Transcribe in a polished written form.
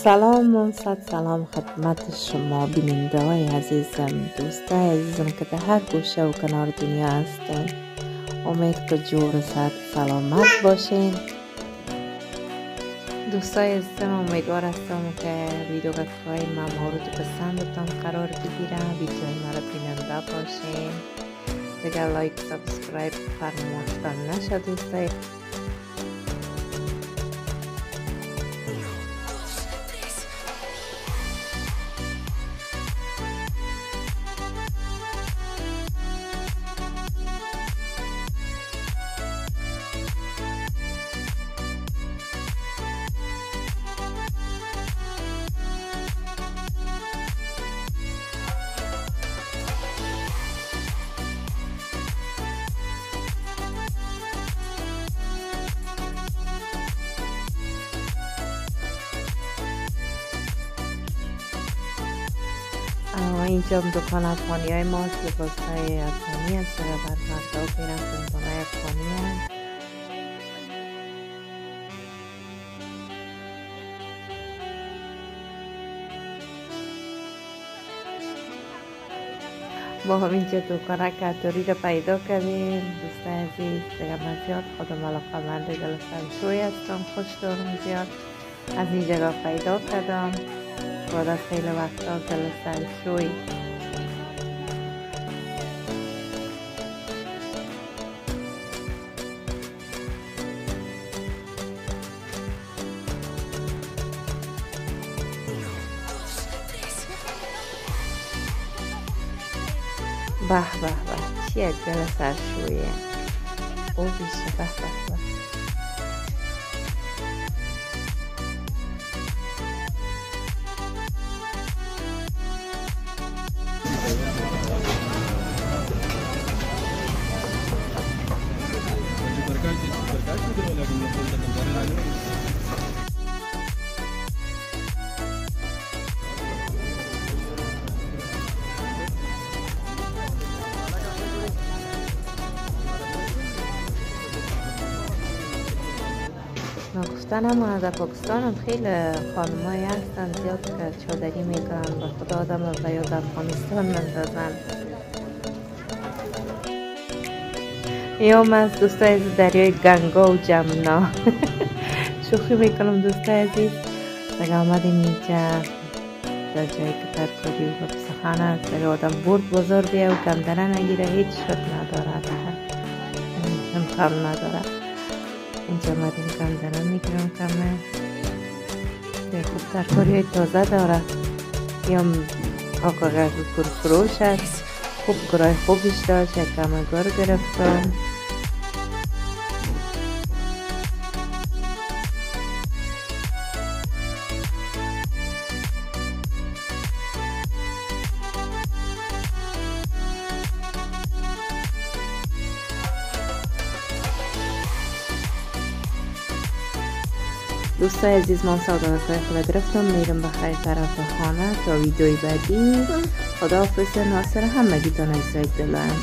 سلام سلام خدمت شما بیننده های عزیزم، دوستای عزیزم که در هر گوشه و کنار دنیا هستین. امید که جور صحت سلامت باشین. دوستای عزیزم امیدوار هستم که ویدیو های من مورد پسندتان قرار بگیرم. ویدیوهای مرا بیننده باشین. دیگر لایک سابسکرایب فراموش نشه دوستای. اینجا دکان افغانی های ماست. لباس های افغانی هست و بر مردا و پیرن های افغانی هست. با همینجا دکان کتوری رو پیدا کردیم. دوستای عزیز دیگه من زیاد خودم علاقه مند جلسه هستم، خوش دارم زیاد از این جگه پیدا کردم. بعد از خیلی وقتا جلسه شوی به به به چیه جلسه شویه او بیشه. به به به گفتنم در پاکستان هم خیلی خانمایی هستن زیاد که چادری میکنن. به خدا آدم به یاد افغانستان مندازن. یا من از دوستای عزیز دریای گنگا و جمنا شوخی میکنم دوستای عزیز. دیگه آمدیم اینجا در جایی که ترکاری و سخن هست. دیگه آدم برد بازار بیا و کمدره نگیره هیچ شد نداره، امکان نداره. اینجا آمدیم کمدره میگیرم کمه به خوب ترکاری های تازه داره. یا آقا گرد پرفروش هست، خوب گرای خوبش داشت. یک کمه گر گرفتم. دوستای عزیز من سوداگرای خود گرفتم، میرم بخیر طرف خانه تا ویدیوی بعدی. خداحافظ. ناصر همگیتان عزیزای دلم.